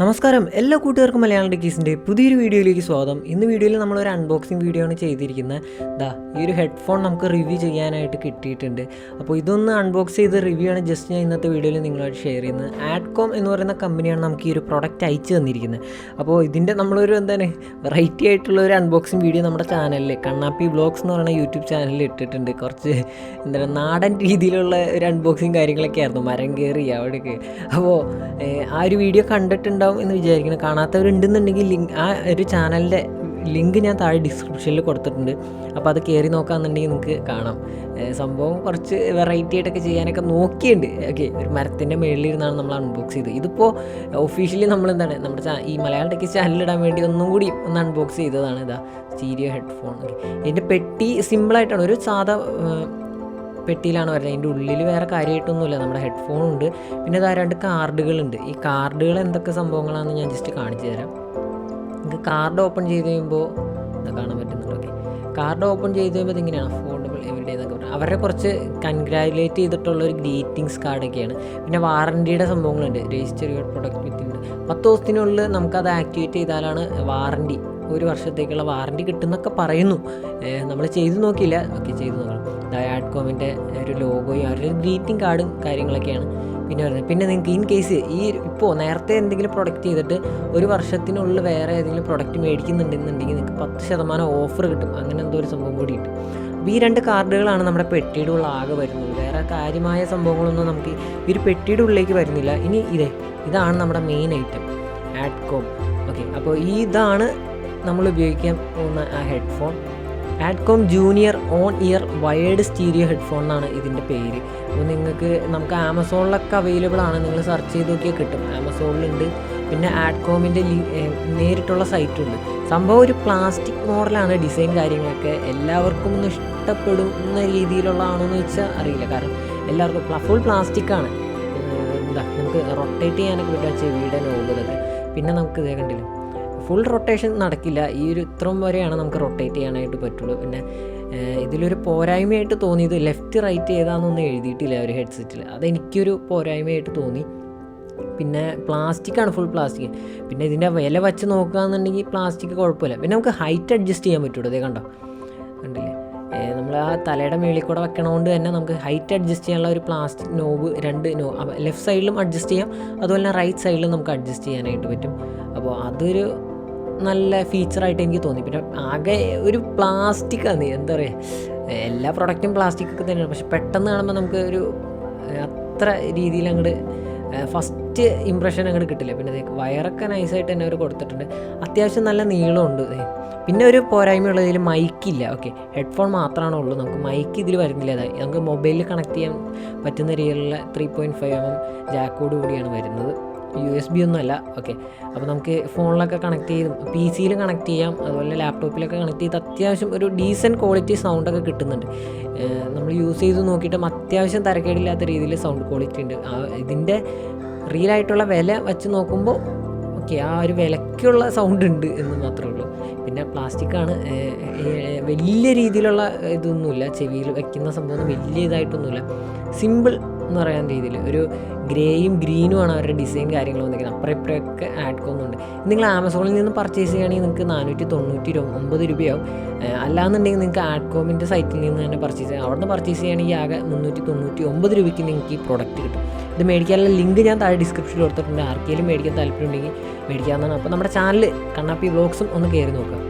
നമസ്കാരം, എല്ലാ കൂട്ടുകാർക്കും മലയാളം ടെക്കീസിൻ്റെ പുതിയൊരു വീഡിയോയിലേക്ക് സ്വാഗതം. ഇന്ന് വീഡിയോയിൽ നമ്മളൊരു അൺബോക്സിങ് വീഡിയോ ആണ് ചെയ്തിരിക്കുന്നത്. ഈ ഒരു ഹെഡ്ഫോൺ നമുക്ക് റിവ്യൂ ചെയ്യാനായിട്ട് കിട്ടിയിട്ടുണ്ട്. അപ്പോൾ ഇതൊന്ന് അൺബോക്സ് ചെയ്ത് റിവ്യൂ ആണ് ജസ്റ്റ് ഞാൻ ഇന്നത്തെ വീഡിയോയിൽ നിങ്ങളായിട്ട് ഷെയർ ചെയ്യുന്നത്. ആഡ്കോം എന്ന് പറയുന്ന കമ്പനിയാണ് നമുക്ക് ഈ ഒരു പ്രൊഡക്റ്റ് അയച്ചു തന്നിരിക്കുന്നത്. അപ്പോൾ ഇതിൻ്റെ നമ്മളൊരു വെറൈറ്റി ആയിട്ടുള്ള ഒരു അൺബോക്സിങ് വീഡിയോ നമ്മുടെ ചാനലിൽ കണ്ണാപ്പി വ്ളോഗ്സ് എന്ന് പറയുന്ന യൂട്യൂബ് ചാനലിൽ ഇട്ടിട്ടുണ്ട്. കുറച്ച് നാടൻ രീതിയിലുള്ള ഒരു അൺബോക്സിങ് കാര്യങ്ങളൊക്കെ ആയിരുന്നു, മരം കയറി അവിടേക്ക്. അപ്പോൾ ആ ഒരു വീഡിയോ കണ്ടിട്ടുണ്ടാവും എന്ന് വിചാരിക്കണം. കാണാത്തവരുണ്ടെന്നുണ്ടെങ്കിൽ ആ ഒരു ചാനലിൻ്റെ ലിങ്ക് ഞാൻ താഴെ ഡിസ്ക്രിപ്ഷനിൽ കൊടുത്തിട്ടുണ്ട്. അപ്പോൾ അത് കയറി നോക്കാമെന്നുണ്ടെങ്കിൽ നിങ്ങൾക്ക് കാണാം. സംഭവം കുറച്ച് വെറൈറ്റി ആയിട്ടൊക്കെ ചെയ്യാനൊക്കെ നോക്കിയിട്ടുണ്ട്. ഓക്കെ, ഒരു മരത്തിൻ്റെ മുകളിലിരുന്നാണ് നമ്മൾ അൺബോക്സ് ചെയ്തത്. ഇതിപ്പോൾ ഒഫീഷ്യലി നമ്മുടെ ഈ മലയാളം ടെക്കീസ് ചാനലിടാൻ വേണ്ടി ഒന്നും കൂടി ഒന്ന് അൺബോക്സ് ചെയ്തതാണ്. Stereo headphone. ഇതിൻ്റെ പെട്ടി സിമ്പിളായിട്ടാണ്, ഒരു സാധാ പെട്ടിയിലാണ് വരുന്നത്. അതിൻ്റെ ഉള്ളിൽ വേറെ കാര്യമായിട്ടൊന്നുമില്ല. നമ്മുടെ ഹെഡ്ഫോണുണ്ട്, പിന്നെ രണ്ട് കാർഡുകളുണ്ട്. ഈ കാർഡുകൾ എന്തൊക്കെ സംഭവങ്ങളാണെന്ന് ഞാൻ ജസ്റ്റ് കാണിച്ചു തരാം. നിങ്ങൾക്ക് കാർഡ് ഓപ്പൺ ചെയ്ത് കഴിയുമ്പോൾ കാണാൻ പറ്റുന്നുണ്ട്. ഓക്കെ, കാർഡ് ഓപ്പൺ ചെയ്ത് കഴിയുമ്പോൾ ഇതിങ്ങനെയാണ് അഫോർഡബിൾ എവരിഡേ എന്നൊക്കെ പറഞ്ഞാൽ അവരുടെ കുറച്ച് കൺഗ്രാജുലേറ്റ് ചെയ്തിട്ടുള്ളൊരു ഗ്രീറ്റിംഗ്സ് കാർഡൊക്കെയാണ്. പിന്നെ വാറൻറ്റിയുടെ സംഭവങ്ങളുണ്ട്. രജിസ്റ്റർ യുവർ പ്രൊഡക്റ്റ് വിത്തിൻ്റെ 10 ദിവസത്തിനുള്ളിൽ നമുക്കത് ആക്ടിവേറ്റ് ചെയ്താലാണ് വാറൻറ്റി, 1 വർഷത്തേക്കുള്ള വാറൻറ്റി കിട്ടുന്നൊക്കെ പറയുന്നു. നമ്മൾ ചെയ്ത് നോക്കിയില്ല. ഓക്കെ, ചെയ്ത് നോക്കണം. ആഡ്കോമിൻ്റെ ഒരു ലോഗോയും അവരുടെ ഗ്രീറ്റിംഗ് കാർഡും കാര്യങ്ങളൊക്കെയാണ് പിന്നെ വരുന്നത്. പിന്നെ നിങ്ങൾക്ക് ഇൻ കേസ് ഇപ്പോൾ നേരത്തെ എന്തെങ്കിലും പ്രൊഡക്റ്റ് ചെയ്തിട്ട് 1 വർഷത്തിനുള്ളിൽ വേറെ ഏതെങ്കിലും പ്രൊഡക്റ്റ് മേടിക്കുന്നുണ്ടെന്നുണ്ടെങ്കിൽ നിങ്ങൾക്ക് 10% ഓഫർ കിട്ടും. അങ്ങനെ എന്തോ ഒരു സംഭവം കൂടി കിട്ടും. അപ്പോൾ ഈ 2 കാർഡുകളാണ് നമ്മുടെ പെട്ടിയുടെ ഉള്ള ആകെ വരുന്നത്. വേറെ കാര്യമായ സംഭവങ്ങളൊന്നും നമുക്ക് ഈ ഒരു പെട്ടിയുടെ ഉള്ളിലേക്ക് വരുന്നില്ല. ഇനി ഇതാണ് നമ്മുടെ മെയിൻ ഐറ്റം, ആഡ്കോം. ഓക്കെ, അപ്പോൾ ഇതാണ് നമ്മൾ ഉപയോഗിക്കാൻ പോകുന്ന ആ headphone. Adcom junior on ear wired stereo headphone എന്നാണ് ഇതിൻ്റെ പേര്. അപ്പോൾ നമുക്ക് ആമസോണിലൊക്കെ അവൈലബിൾ ആണ്. നിങ്ങൾ സെർച്ച് ചെയ്ത് നോക്കിയാൽ കിട്ടും. ആമസോണിലുണ്ട്, പിന്നെ ആഡ്കോമിൻ്റെ നേരിട്ടുള്ള സൈറ്റുണ്ട്. സംഭവം ഒരു പ്ലാസ്റ്റിക് മോഡലാണ് ഡിസൈൻ കാര്യങ്ങളൊക്കെ. എല്ലാവർക്കും ഒന്ന് ഇഷ്ടപ്പെടുന്ന രീതിയിലുള്ളതാണോ എന്ന് വെച്ചാൽ അറിയില്ല. കാരണം എല്ലാവർക്കും ഫുൾ പ്ലാസ്റ്റിക്കാണ്. നമുക്ക് റൊട്ടേറ്റ് ചെയ്യാനൊക്കെ പറ്റുക, ചെവിയുടെ നോബതൊക്കെ. പിന്നെ നമുക്ക് ഇതേ കണ്ടില്ല, ഫുൾ റൊട്ടേഷൻ നടക്കില്ല. ഇത്രയും വരെയാണ് നമുക്ക് റൊട്ടേറ്റ് ചെയ്യാനായിട്ട് പറ്റുള്ളൂ. പിന്നെ ഇതിലൊരു പോരായ്മയായിട്ട് തോന്നിയത് ലെഫ്റ്റ് റൈറ്റ് ഏതാണെന്നൊന്നും എഴുതിയിട്ടില്ല ഒരു ഹെഡ്സെറ്റിൽ. അതെനിക്കൊരു പോരായ്മയായിട്ട് തോന്നി. പിന്നെ പ്ലാസ്റ്റിക്കാണ്, ഫുൾ പ്ലാസ്റ്റിക്. പിന്നെ ഇതിൻ്റെ വില വച്ച് നോക്കുകയെന്നുണ്ടെങ്കിൽ പ്ലാസ്റ്റിക് കുഴപ്പമില്ല. പിന്നെ നമുക്ക് ഹൈറ്റ് അഡ്ജസ്റ്റ് ചെയ്യാൻ പറ്റുള്ളൂ. അതേ കണ്ടില്ലേ, നമ്മൾ ആ തലയുടെ മേളിൽ കൂടെ വെക്കണതുകൊണ്ട് തന്നെ നമുക്ക് ഹൈറ്റ് അഡ്ജസ്റ്റ് ചെയ്യാനുള്ള ഒരു പ്ലാസ്റ്റിക് നോബ്, 2 ലെഫ്റ്റ് സൈഡിലും അഡ്ജസ്റ്റ് ചെയ്യാം, അതുപോലെ തന്നെ റൈറ്റ് സൈഡിലും നമുക്ക് അഡ്ജസ്റ്റ് ചെയ്യാനായിട്ട് പറ്റും. അപ്പോൾ അതൊരു നല്ല ഫീച്ചറായിട്ട് എനിക്ക് തോന്നി. പിന്നെ ആകെ ഒരു പ്ലാസ്റ്റിക്കാണ്, എന്താ പറയുക, എല്ലാ പ്രൊഡക്റ്റും പ്ലാസ്റ്റിക്കൊക്കെ തന്നെയാണ്. പക്ഷെ പെട്ടെന്ന് കാണുമ്പോൾ നമുക്ക് ഒരു അത്ര രീതിയിൽ അങ്ങോട്ട് ഫസ്റ്റ് ഇമ്പ്രഷൻ അങ്ങോട്ട് കിട്ടില്ല. പിന്നെ വയറൊക്കെ നൈസായിട്ട് തന്നെ അവർ കൊടുത്തിട്ടുണ്ട്. അത്യാവശ്യം നല്ല നീളമുണ്ട്. പിന്നെ ഒരു പോരായ്മയുള്ളതിൽ മൈക്കില്ല. ഓക്കെ, ഹെഡ്ഫോൺ മാത്രമാണേ ഉള്ളൂ. നമുക്ക് മൈക്ക് ഇതിൽ വരുന്നില്ല. നമുക്ക് മൊബൈലിൽ കണക്ട് ചെയ്യാൻ പറ്റുന്ന രീതിയിലുള്ള 3.5mm ജാക്കോട് കൂടിയാണ് വരുന്നത്. USB ഒന്നുമല്ല. ഓക്കെ, അപ്പോൾ നമുക്ക് ഫോണിലൊക്കെ കണക്ട് ചെയ്തും PC-യിൽ കണക്ട് ചെയ്യാം, അതുപോലെ ലാപ്ടോപ്പിലൊക്കെ കണക്ട് ചെയ്ത് അത്യാവശ്യം ഒരു ഡീസൻറ്റ് ക്വാളിറ്റി സൗണ്ടൊക്കെ കിട്ടുന്നുണ്ട്. നമ്മൾ യൂസ് ചെയ്ത് നോക്കിയിട്ടും അത്യാവശ്യം തരക്കേടില്ലാത്ത രീതിയിൽ സൗണ്ട് ക്വാളിറ്റി ഉണ്ട്. ഇതിൻ്റെ റിയലായിട്ടുള്ള വില വെച്ച് നോക്കുമ്പോൾ ഓക്കെ, ആ ഒരു വിലയ്ക്കുള്ള സൗണ്ട് ഉണ്ട് എന്ന് മാത്രമേ ഉള്ളൂ. പിന്നെ പ്ലാസ്റ്റിക്കാണ്, വലിയ രീതിയിലുള്ള ഇതൊന്നുമില്ല. ചെവിയിൽ വയ്ക്കുന്ന സംഭവം വലിയ ഇതായിട്ടൊന്നുമില്ല. സിമ്പിൾ എന്ന് പറയാൻ രീതിയിൽ ഒരു ഗ്രേയും ഗ്രീനുമാണ് അവരുടെ ഡിസൈൻ കാര്യങ്ങൾ വന്നിരിക്കുന്നത്. അപ്പുറം ഇപ്പുറമൊക്കെ ആഡ്കോന്നുണ്ട്. നിങ്ങൾ ആമസോണിൽ നിന്ന് പർച്ചേസ് ചെയ്യുകയാണെങ്കിൽ നിങ്ങൾക്ക് 499 രൂപയാവും. അല്ലാന്നുണ്ടെങ്കിൽ നിങ്ങൾക്ക് ആഡ്കോമിൻ്റെ സൈറ്റിൽ നിന്ന് തന്നെ പർച്ചേസ് ചെയ്യാം. അവിടെ നിന്ന് പർച്ചേസ് ചെയ്യുകയാണെങ്കിൽ ആകെ 399 രൂപയ്ക്ക് നിങ്ങൾക്ക് ഈ പ്രോഡക്റ്റ് കിട്ടും. ഇത് മേടിക്കാനുള്ള ലിങ്ക് ഞാൻ താഴെ ഡിസ്ക്രിപ്ഷനിൽ കൊടുത്തിട്ടുണ്ട്. ആർക്കെങ്കിലും മേടിക്കാൻ താല്പര്യമുണ്ടെങ്കിൽ മേടിക്കാവുന്നതാണ്. അപ്പോൾ നമ്മുടെ ചാനൽ കണ്ണാപ്പി വ്ളോഗ്സും ഒന്ന് കയറി നോക്കാം.